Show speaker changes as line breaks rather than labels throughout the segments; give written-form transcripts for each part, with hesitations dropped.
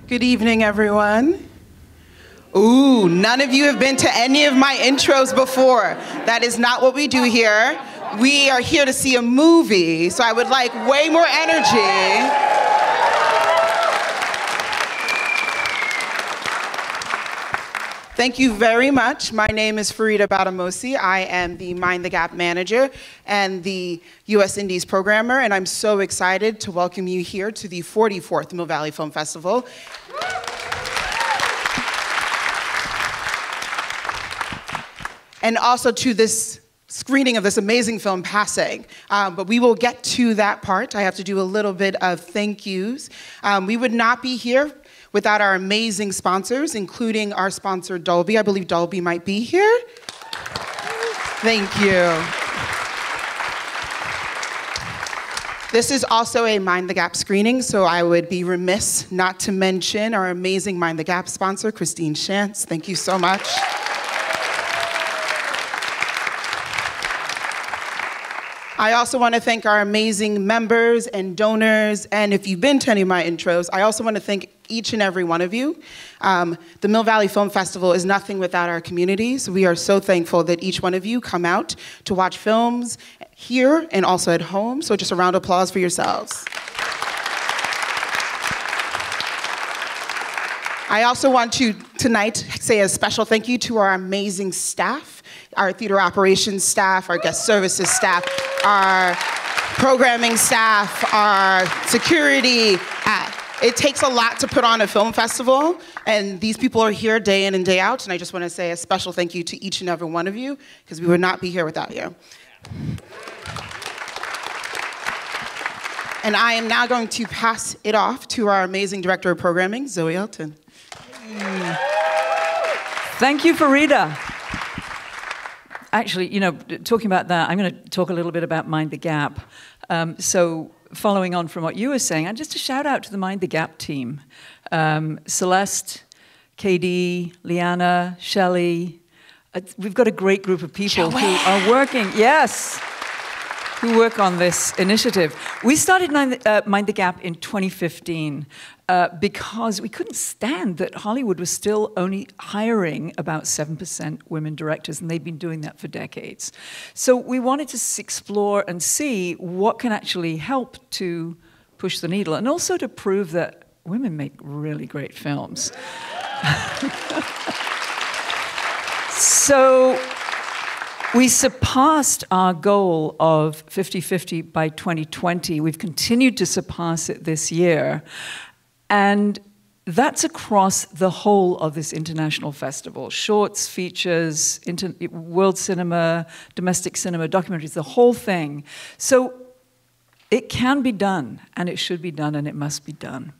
Good evening, everyone. Ooh, none of you have been to any of my intros before. That is not what we do here. We are here to see a movie, so I would like way more energy. Thank you very much. My name is Farida Badamosi. I am the Mind the Gap manager and the U.S. Indies programmer, and I'm so excited to welcome you here to the 44th Mill Valley Film Festival. And also to this screening of this amazing film, Passing. But we will get to that part. I have to do a little bit of thank yous. We would not be here without our amazing sponsors, including our sponsor, Dolby. I believe Dolby might be here. Thank you. This is also a Mind the Gap screening, so I would be remiss not to mention our amazing Mind the Gap sponsor, Christine Shantz. Thank you so much. I also want to thank our amazing members and donors, and if you've been to any of my intros, I also want to thank each and every one of you. The Mill Valley Film Festival is nothing without our community, so we are so thankful that each one of you come out to watch films here and also at home, so just a round of applause for yourselves. I also want to, tonight, say a special thank you to our amazing staff, our theater operations staff, our guest services staff, our programming staff, our security. It takes a lot to put on a film festival, and these people are here day in and day out, and I just want to say a special thank you to each and every one of you, because we would not be here without you. And I am now going to pass it off to our amazing director of programming, Zoe Elton.
Thank you, Farida. Actually, you know, talking about that, I'm going to talk a little bit about Mind the Gap. So following on from what you were saying, just a shout out to the Mind the Gap team. Celeste, KD, Liana, Shelley. We've got a great group of people who are working, who work on this initiative. We started Mind the Gap in 2015 because we couldn't stand that Hollywood was still only hiring about 7% women directors, and they've been doing that for decades. So we wanted to explore and see what can actually help to push the needle, and also to prove that women make really great films. So we surpassed our goal of 50-50 by 2020. We've continued to surpass it this year. And that's across the whole of this international festival. Shorts, features, world cinema, domestic cinema, documentaries, the whole thing. So it can be done, and it should be done, and it must be done.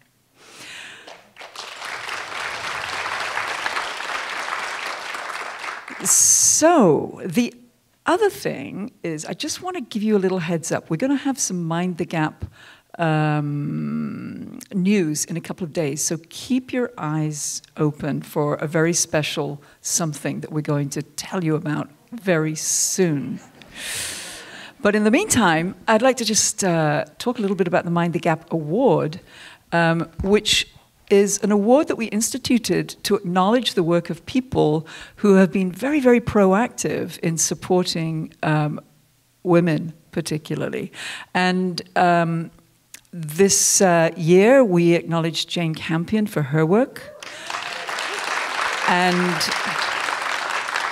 So the other thing is, I just want to give you a little heads up. We're going to have some Mind the Gap news in a couple of days, so keep your eyes open for a very special something that we're going to tell you about very soon. But in the meantime, I'd like to just talk a little bit about the Mind the Gap Award, which is an award that we instituted to acknowledge the work of people who have been very, very proactive in supporting women, particularly. And this year, we acknowledged Jane Campion for her work. And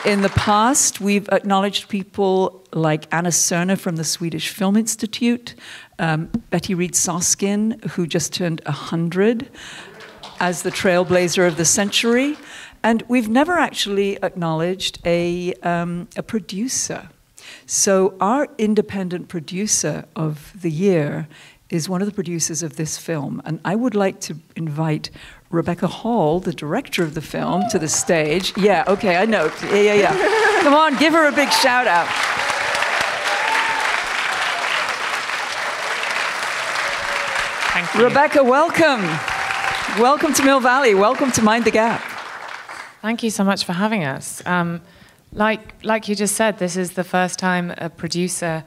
in the past, we've acknowledged people like Anna Cerner from the Swedish Film Institute, Betty Reed Soskin, who just turned 100, as the trailblazer of the century. And we've never actually acknowledged a producer. So our independent producer of the year is one of the producers of this film. And I would like to invite Rebecca Hall, the director of the film, to the stage. Yeah, okay, I know. Yeah. Come on, give her a big shout out.
Thank you.
Rebecca, welcome. Welcome to Mill Valley. Welcome to Mind the Gap.
Thank you so much for having us. Like you just said, this is the first time a producer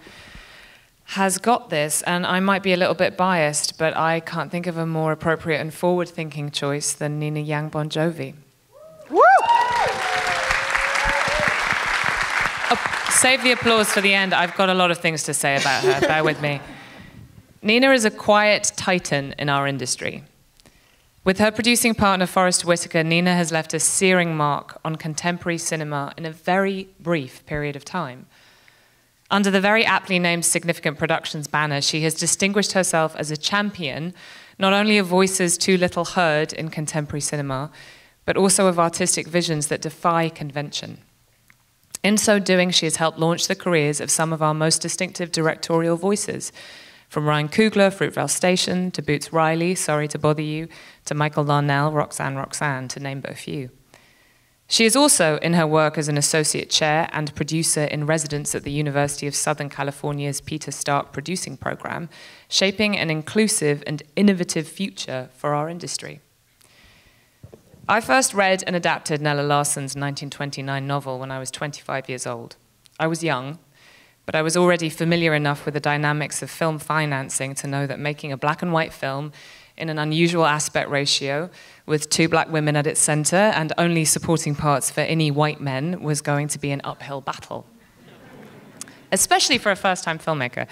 has got this, and I might be a little bit biased, but I can't think of a more appropriate and forward-thinking choice than Nina Yang Bongiovi.
Woo!
Save the applause for the end. I've got a lot of things to say about her. Bear with me. Nina is a quiet titan in our industry. With her producing partner, Forest Whitaker, Nina has left a searing mark on contemporary cinema in a very brief period of time. Under the very aptly named Significant Productions banner, she has distinguished herself as a champion, not only of voices too little heard in contemporary cinema, but also of artistic visions that defy convention. In so doing, she has helped launch the careers of some of our most distinctive directorial voices, from Ryan Coogler, Fruitvale Station, to Boots Riley, Sorry to Bother You, to Michael Larnell, Roxanne, to name but a few. She is also, in her work as an associate chair and producer in residence at the University of Southern California's Peter Stark Producing Program, shaping an inclusive and innovative future for our industry. I first read and adapted Nella Larsen's 1929 novel when I was 25 years old. I was young, but I was already familiar enough with the dynamics of film financing to know that making a black and white film in an unusual aspect ratio with 2 black women at its center and only supporting parts for any white men was going to be an uphill battle, especially for a first-time filmmaker.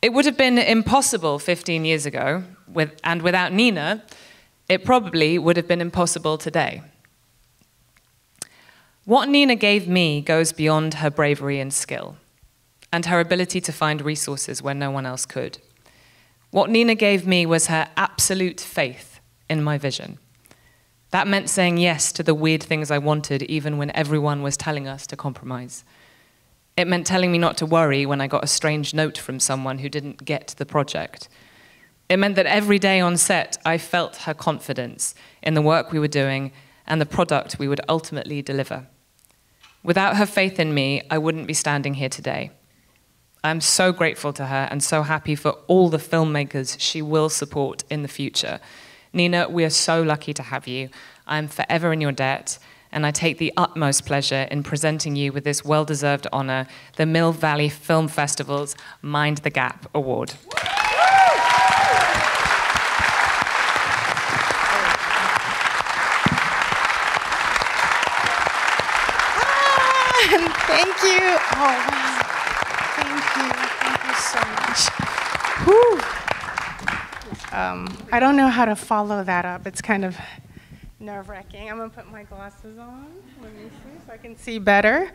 It would have been impossible 15 years ago, and without Nina, it probably would have been impossible today. What Nina gave me goes beyond her bravery and skill, and her ability to find resources where no one else could. What Nina gave me was her absolute faith in my vision. That meant saying yes to the weird things I wanted, even when everyone was telling us to compromise. It meant telling me not to worry when I got a strange note from someone who didn't get the project. It meant that every day on set, I felt her confidence in the work we were doing and the product we would ultimately deliver. Without her faith in me, I wouldn't be standing here today. I'm so grateful to her and so happy for all the filmmakers she will support in the future. Nina, we are so lucky to have you. I'm forever in your debt, and I take the utmost pleasure in presenting you with this well-deserved honor, the Mill Valley Film Festival's Mind the Gap Award.
Thank you. Oh, wow. Thank you so much. Whew. I don't know how to follow that up. It's kind of nerve-wracking. I'm gonna put my glasses on. Let me see so I can see better.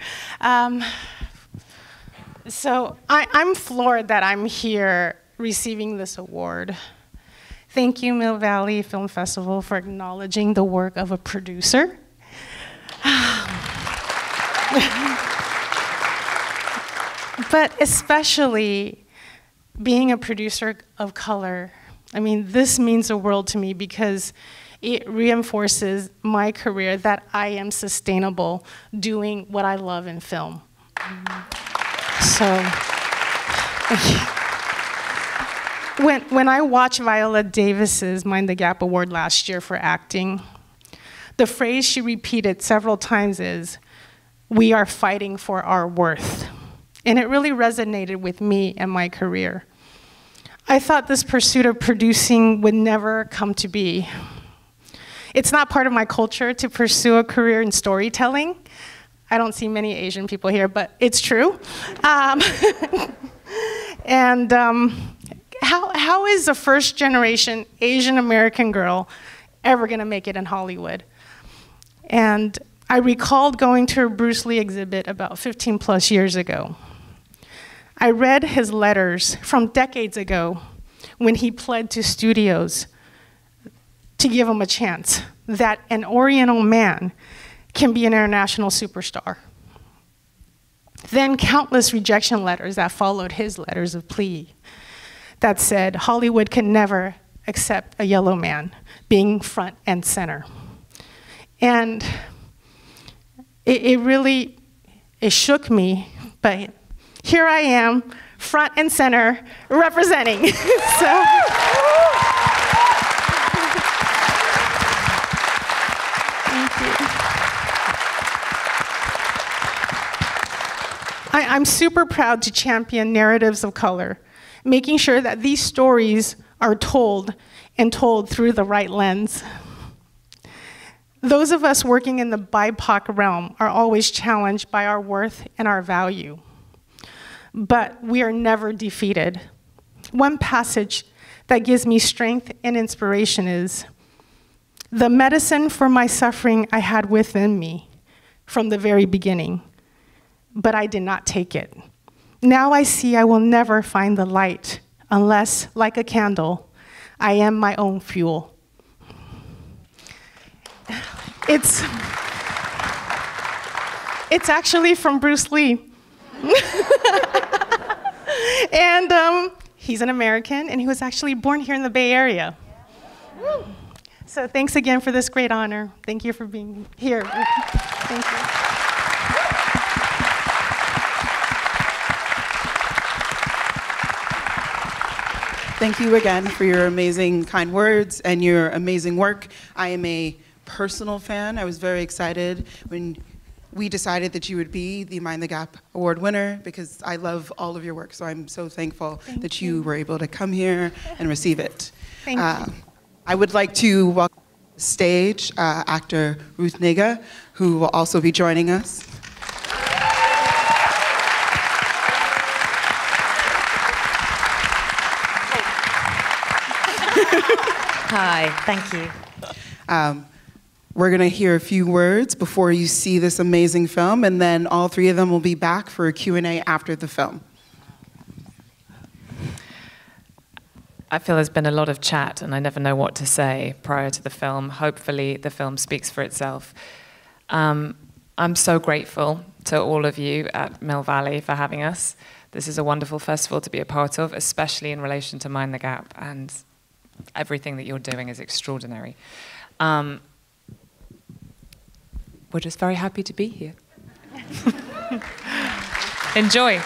So I'm floored that I'm here receiving this award. Thank you, Mill Valley Film Festival, for acknowledging the work of a producer. But especially being a producer of color, I mean, this means the world to me because it reinforces my career that I am sustainable doing what I love in film. So, when I watched Viola Davis's Mind the Gap Award last year for acting, the phrase she repeated several times is, "We are fighting for our worth." And it really resonated with me and my career. I thought this pursuit of producing would never come to be. It's not part of my culture to pursue a career in storytelling. I don't see many Asian people here, but it's true. How is a first-generation Asian American girl ever gonna make it in Hollywood? And I recalled going to a Bruce Lee exhibit about 15 plus years ago. I read his letters from decades ago when he pled to studios to give him a chance that an Oriental man can be an international superstar. Then countless rejection letters that followed his letters of plea that said Hollywood can never accept a yellow man being front and center. And it really shook me, but here I am, front and center, representing. So, thank you.
I'm super proud to champion narratives of color, making sure that these stories are told and told through the right lens. Those of us working in the BIPOC realm are always challenged by our worth and our value, but we are never defeated. One passage that gives me strength and inspiration is, "The medicine for my suffering I had within me from the very beginning, but I did not take it. Now I see I will never find the light unless, like a candle, I am my own fuel." It's actually from Bruce Lee. And he's an American, and he was actually born here in the Bay Area. So thanks again for this great honor. Thank you for being here. Thank you.
Thank you again for your amazing kind words and your amazing work. I am a personal fan. I was very excited when we decided that you would be the Mind the Gap Award winner because I love all of your work. So I'm so thankful that you were able to come here and receive it.
Thank you.
I would like to welcome to the stage actor Ruth Nega, who will also be joining us.
Hi, thank you.
We're going to hear a few words before you see this amazing film, and then all three of them will be back for a Q&A after the film.
I feel there's been a lot of chat, and I never know what to say prior to the film. Hopefully, the film speaks for itself. I'm so grateful to all of you at Mill Valley for having us. This is a wonderful festival to be a part of, especially in relation to Mind the Gap, and everything that you're doing is extraordinary. We're just very happy to be here. Enjoy.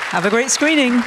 Have a great screening.